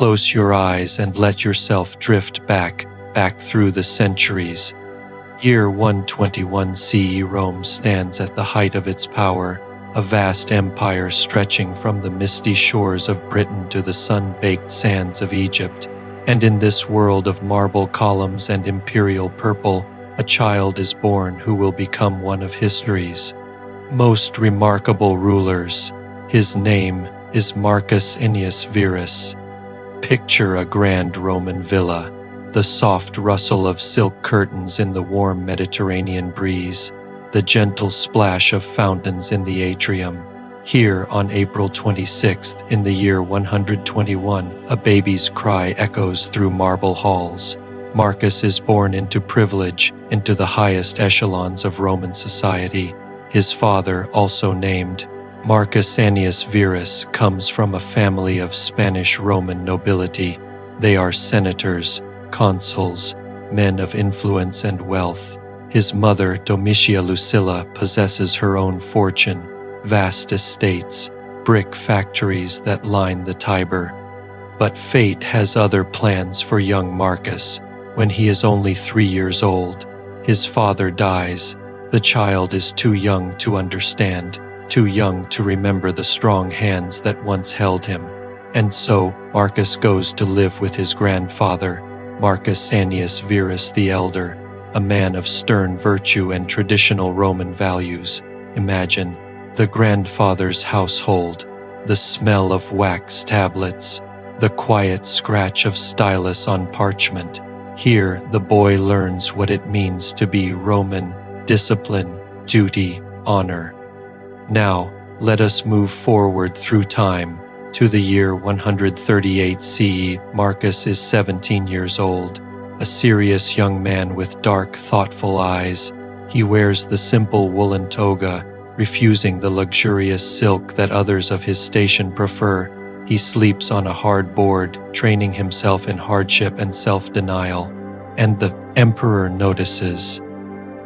close your eyes and let yourself drift back through the centuries. Year 121 CE, Rome stands at the height of its power, a vast empire stretching from the misty shores of Britain to the sun-baked sands of Egypt. And in this world of marble columns and imperial purple, a child is born who will become one of history's most remarkable rulers. His name is Marcus Aurelius Verus. Picture a grand Roman villa, the soft rustle of silk curtains in the warm Mediterranean breeze, the gentle splash of fountains in the atrium. Here, on April 26th, in the year 121, a baby's cry echoes through marble halls. Marcus is born into privilege, into the highest echelons of Roman society. His father, also named Marcus Aurelius Verus, comes from a family of Spanish-Roman nobility. They are senators, consuls, men of influence and wealth. His mother, Domitia Lucilla, possesses her own fortune, vast estates, brick factories that line the Tiber. But fate has other plans for young Marcus. When he is only 3 years old, his father dies. The child is too young to understand, too young to remember the strong hands that once held him. And so, Marcus goes to live with his grandfather, Marcus Aurelius Verus the Elder, a man of stern virtue and traditional Roman values. Imagine the grandfather's household, the smell of wax tablets, the quiet scratch of stylus on parchment. Here, the boy learns what it means to be Roman: discipline, duty, honor. Now, let us move forward through time. To the year 138 CE, Marcus is 17 years old, a serious young man with dark, thoughtful eyes. He wears the simple woolen toga, refusing the luxurious silk that others of his station prefer. He sleeps on a hard board, training himself in hardship and self-denial. And the emperor notices.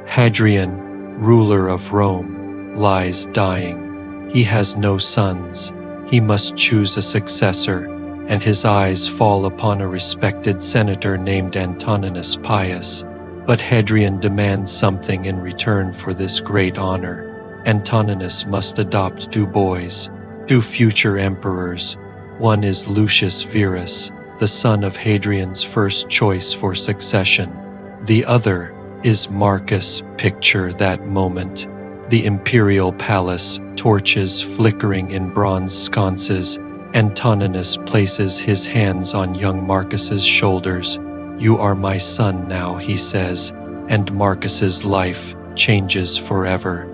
Hadrian, ruler of Rome, lies dying. He has no sons. He must choose a successor, and his eyes fall upon a respected senator named Antoninus Pius. But Hadrian demands something in return for this great honor. Antoninus must adopt 2 boys, 2 future emperors. One is Lucius Verus, the son of Hadrian's first choice for succession. The other is Marcus. Picture that moment. The imperial palace, torches flickering in bronze sconces. Antoninus places his hands on young Marcus's shoulders. "You are my son now," he says, and Marcus's life changes forever.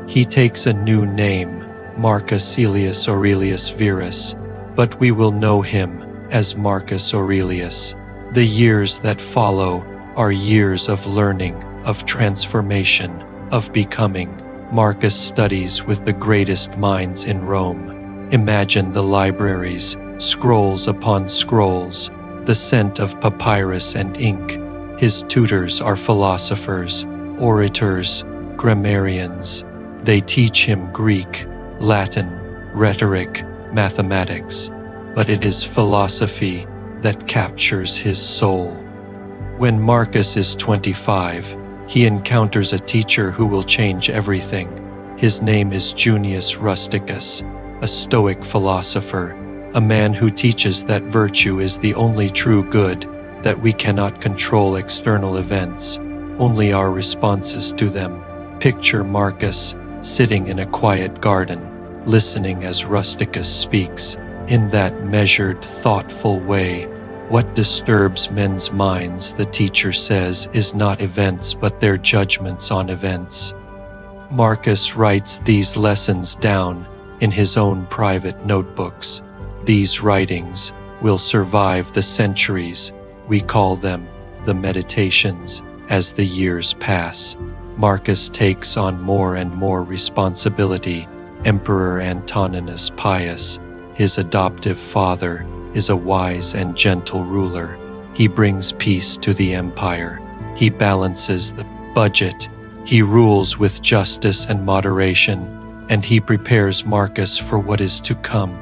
He takes a new name, Marcus Aurelius Verus, but we will know him as Marcus Aurelius. The years that follow are years of learning, of transformation, of becoming. Marcus studies with the greatest minds in Rome. Imagine the libraries, scrolls upon scrolls, the scent of papyrus and ink. His tutors are philosophers, orators, grammarians. They teach him Greek, Latin, rhetoric, mathematics, but it is philosophy that captures his soul. When Marcus is 25, he encounters a teacher who will change everything. His name is Junius Rusticus, a Stoic philosopher, a man who teaches that virtue is the only true good, that we cannot control external events, only our responses to them. Picture Marcus sitting in a quiet garden, listening as Rusticus speaks, in that measured, thoughtful way. What disturbs men's minds, the teacher says, is not events but their judgments on events. Marcus writes these lessons down in his own private notebooks. These writings will survive the centuries. We call them the Meditations. As the years pass, Marcus takes on more and more responsibility. Emperor Antoninus Pius, his adoptive father, is a wise and gentle ruler. He brings peace to the empire. He balances the budget. He rules with justice and moderation, and he prepares Marcus for what is to come.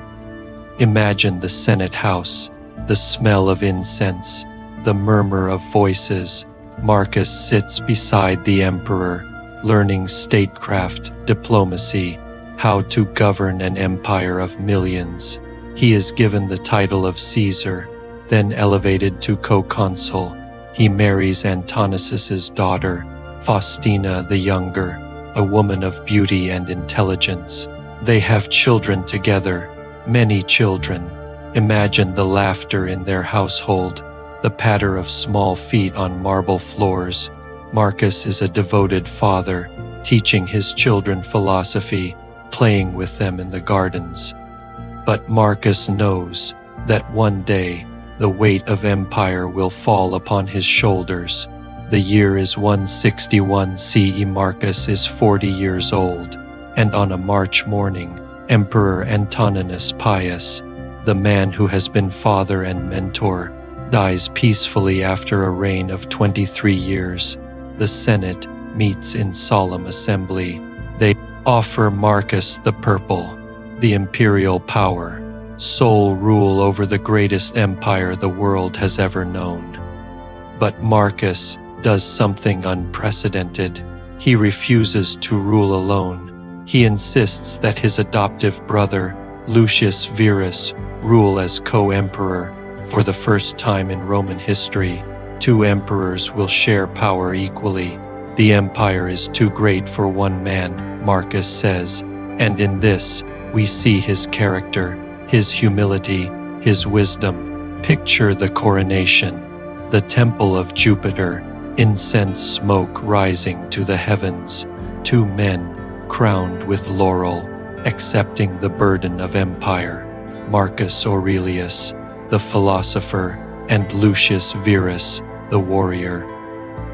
Imagine the Senate House, the smell of incense, the murmur of voices. Marcus sits beside the emperor, learning statecraft, diplomacy, how to govern an empire of millions. He is given the title of Caesar, then elevated to co-consul. He marries Antonius's daughter, Faustina the Younger, a woman of beauty and intelligence. They have children together, many children. Imagine the laughter in their household, the patter of small feet on marble floors. Marcus is a devoted father, teaching his children philosophy, playing with them in the gardens. But Marcus knows that one day the weight of empire will fall upon his shoulders. The year is 161 CE. Marcus is 40 years old, and on a March morning, Emperor Antoninus Pius, the man who has been father and mentor, dies peacefully after a reign of 23 years. The Senate meets in solemn assembly. They offer Marcus the purple, the imperial power, sole rule over the greatest empire the world has ever known. But Marcus does something unprecedented. He refuses to rule alone. He insists that his adoptive brother, Lucius Verus, rule as co-emperor. For the first time in Roman history, two emperors will share power equally. The empire is too great for one man, Marcus says, and in this we see his character, his humility, his wisdom. Picture the coronation, the temple of Jupiter, incense smoke rising to the heavens, two men crowned with laurel, accepting the burden of empire, Marcus Aurelius, the philosopher, and Lucius Verus, the warrior.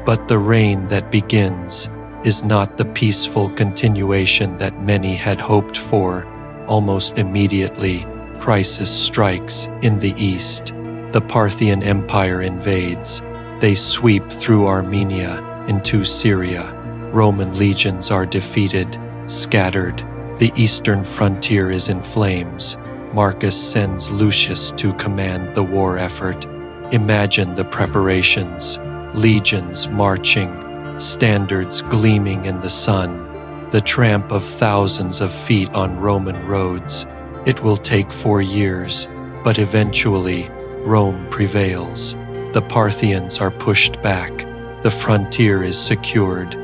But the reign that begins is not the peaceful continuation that many had hoped for. Almost immediately, crisis strikes in the east. The Parthian Empire invades. They sweep through Armenia into Syria. Roman legions are defeated, scattered. The eastern frontier is in flames. Marcus sends Lucius to command the war effort. Imagine the preparations, legions marching, standards gleaming in the sun, the tramp of thousands of feet on Roman roads. It will take 4 years, but eventually Rome prevails. The Parthians are pushed back. The frontier is secured.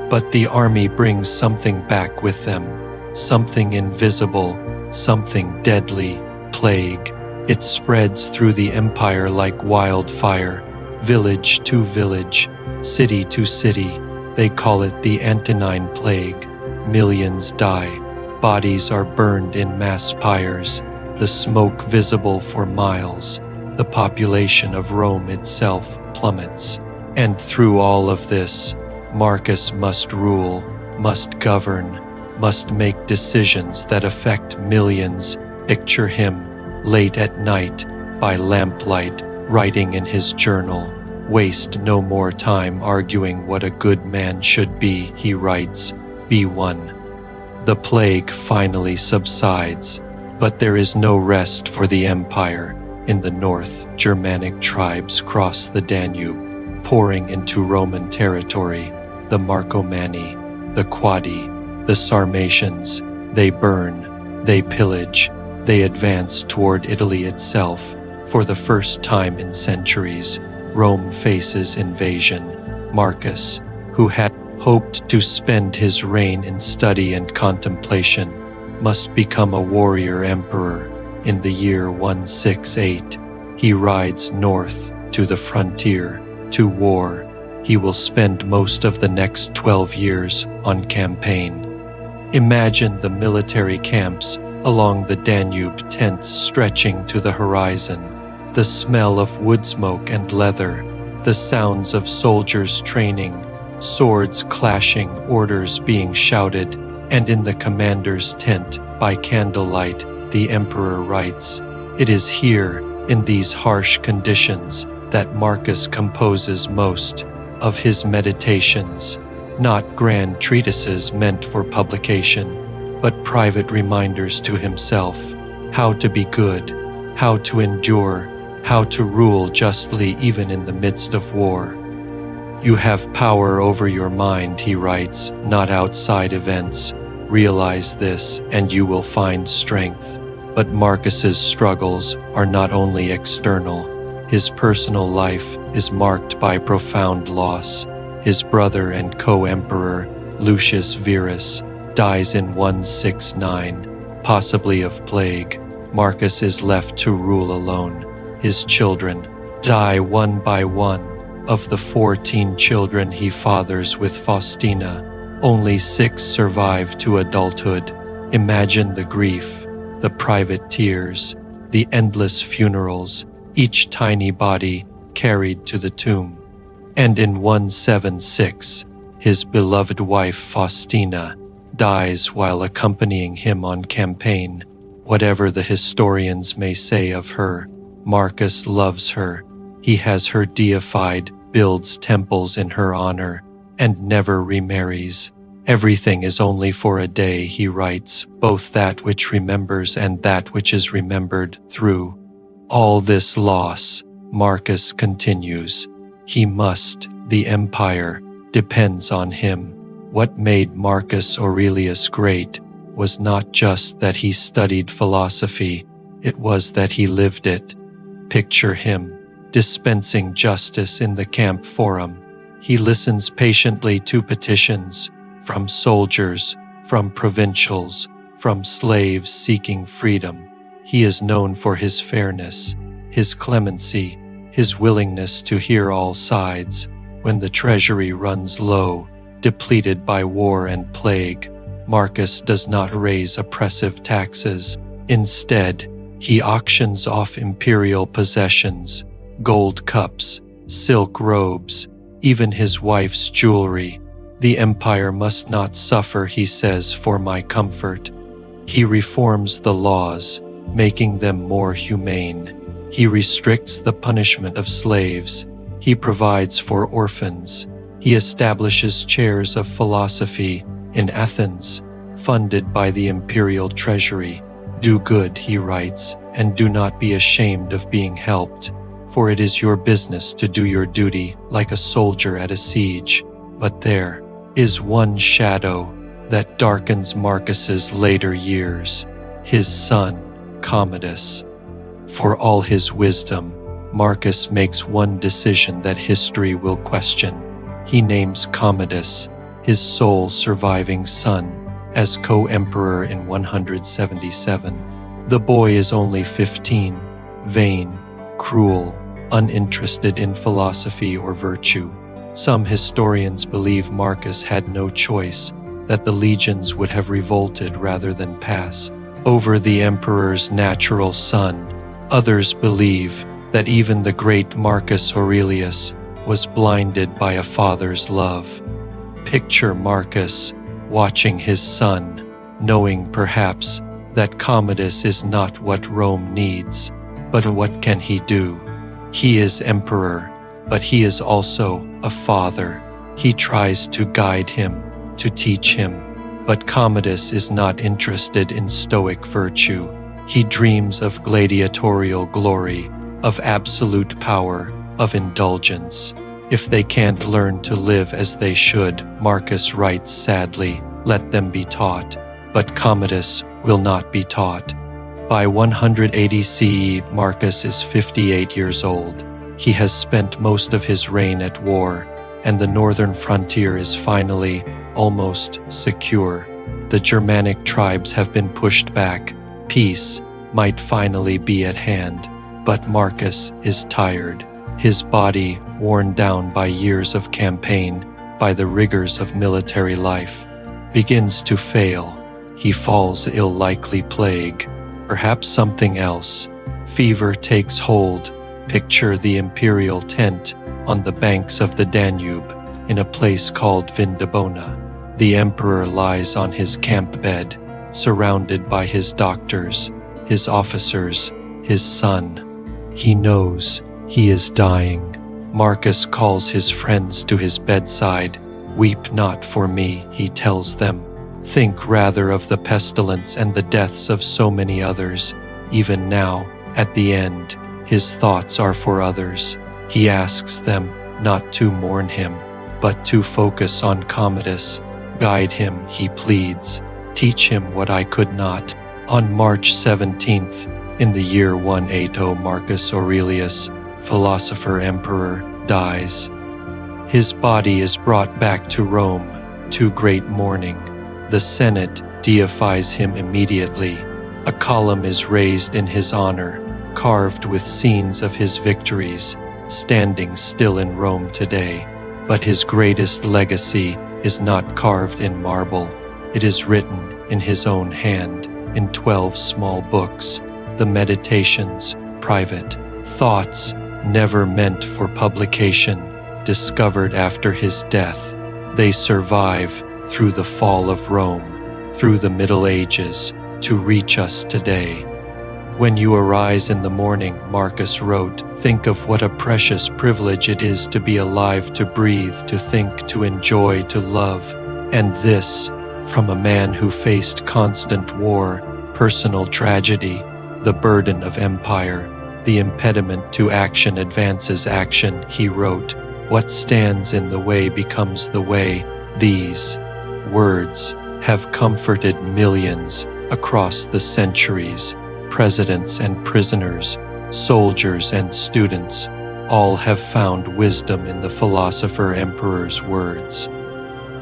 But the army brings something back with them, something invisible, something deadly, plague. It spreads through the empire like wildfire, village to village, city to city. They call it the Antonine Plague. Millions die. Bodies are burned in mass pyres, the smoke visible for miles. The population of Rome itself plummets. And through all of this, Marcus must rule, must govern, must make decisions that affect millions. Picture him, late at night, by lamplight, writing in his journal. Waste no more time arguing what a good man should be, he writes. B1. The plague finally subsides, but there is no rest for the empire. In the north, Germanic tribes cross the Danube, pouring into Roman territory. The Marcomanni, the Quadi, the Sarmatians, they burn, they pillage, they advance toward Italy itself. For the first time in centuries, Rome faces invasion. Marcus, who had hoped to spend his reign in study and contemplation, must become a warrior emperor. In the year 168, he rides north to the frontier, to war. He will spend most of the next 12 years on campaign. Imagine the military camps along the Danube, tents stretching to the horizon, the smell of wood smoke and leather, the sounds of soldiers training, swords clashing, orders being shouted, and in the commander's tent, by candlelight, the emperor writes. It is here, in these harsh conditions, that Marcus composes most of his meditations, not grand treatises meant for publication, but private reminders to himself, how to be good, how to endure, how to rule justly even in the midst of war. You have power over your mind, he writes, not outside events. Realize this, and you will find strength. But Marcus's struggles are not only external. His personal life is marked by profound loss. His brother and co-emperor, Lucius Verus, dies in 169, possibly of plague. Marcus is left to rule alone. His children die one by one. Of the 14 children he fathers with Faustina, only 6 survive to adulthood. Imagine the grief, the private tears, the endless funerals, each tiny body carried to the tomb. And in 176, his beloved wife Faustina dies while accompanying him on campaign. Whatever the historians may say of her, Marcus loves her. He has her deified, builds temples in her honor, and never remarries. Everything is only for a day, he writes, both that which remembers and that which is remembered through. All this loss, Marcus continues. He must, the empire, depends on him. What made Marcus Aurelius great was not just that he studied philosophy, it was that he lived it. Picture him, dispensing justice in the camp forum. He listens patiently to petitions from soldiers, from provincials, from slaves seeking freedom. He is known for his fairness, his clemency, his willingness to hear all sides. When the treasury runs low, depleted by war and plague, Marcus does not raise oppressive taxes. Instead, he auctions off imperial possessions, gold cups, silk robes, even his wife's jewelry. The empire must not suffer, he says, for my comfort. He reforms the laws, making them more humane. He restricts the punishment of slaves. He provides for orphans. He establishes chairs of philosophy in Athens, funded by the imperial treasury. Do good, he writes, and do not be ashamed of being helped, for it is your business to do your duty like a soldier at a siege. But there is one shadow that darkens Marcus's later years, his son, Commodus. For all his wisdom, Marcus makes one decision that history will question. He names Commodus, his sole surviving son, as co-emperor in 177. The boy is only 15, vain, cruel, uninterested in philosophy or virtue. Some historians believe Marcus had no choice, that the legions would have revolted rather than pass over the emperor's natural son. Others believe that even the great Marcus Aurelius was blinded by a father's love. Picture Marcus watching his son, knowing perhaps that Commodus is not what Rome needs, but what can he do? He is emperor, but he is also a father. He tries to guide him, to teach him, but Commodus is not interested in Stoic virtue. He dreams of gladiatorial glory, of absolute power, of indulgence. If they can't learn to live as they should, Marcus writes sadly, let them be taught. But Commodus will not be taught. By 180 CE, Marcus is 58 years old. He has spent most of his reign at war, and the northern frontier is finally almost secure. The Germanic tribes have been pushed back. Peace might finally be at hand, but Marcus is tired. His body, worn down by years of campaign, by the rigors of military life, begins to fail. He falls ill, likely plague, perhaps something else. Fever takes hold. Picture the imperial tent on the banks of the Danube in a place called Vindobona. The emperor lies on his camp bed, surrounded by his doctors, his officers, his son. He knows he is dying. Marcus calls his friends to his bedside. Weep not for me, he tells them. Think rather of the pestilence and the deaths of so many others. Even now, at the end, His thoughts are for others. He asks them not to mourn him, but to focus on Commodus. Guide him, he pleads. Teach him what I could not. On March 17th, in the year 180, Marcus Aurelius, philosopher emperor, dies. His body is brought back to Rome, to great mourning. The Senate deifies him immediately. A column is raised in his honor, carved with scenes of his victories, standing still in Rome today. But his greatest legacy is not carved in marble. It is written in his own hand, in 12 small books, the Meditations, private thoughts, never meant for publication, discovered after his death. They survive through the fall of Rome, through the Middle Ages, to reach us today. When you arise in the morning, Marcus wrote, think of what a precious privilege it is to be alive, to breathe, to think, to enjoy, to love. And this, from a man who faced constant war, personal tragedy, the burden of empire, the impediment to action advances action, he wrote, what stands in the way becomes the way. These words have comforted millions across the centuries. Presidents and prisoners, soldiers and students, all have found wisdom in the philosopher emperor's words.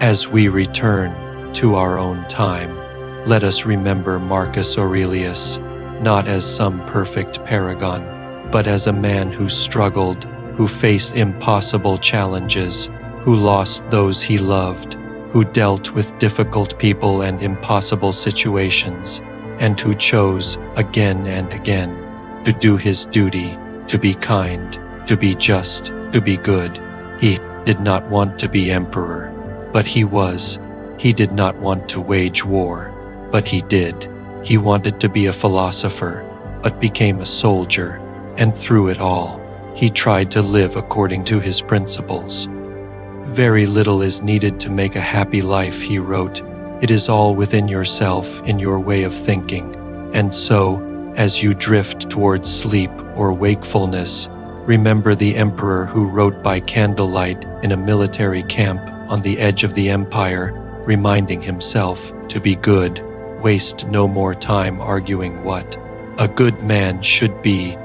As we return to our own time, let us remember Marcus Aurelius, not as some perfect paragon, but as a man who struggled, who faced impossible challenges, who lost those he loved, who dealt with difficult people and impossible situations, and who chose again and again to do his duty, to be kind, to be just, to be good. He did not want to be emperor, but he was. He did not want to wage war, but he did. He wanted to be a philosopher, but became a soldier, and through it all, he tried to live according to his principles. Very little is needed to make a happy life, he wrote. It is all within yourself, in your way of thinking. And so, as you drift towards sleep or wakefulness, remember the emperor who wrote by candlelight in a military camp on the edge of the empire, reminding himself to be good, waste no more time arguing what a good man should be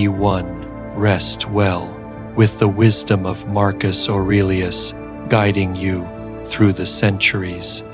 one, rest well, with the wisdom of Marcus Aurelius guiding you through the centuries.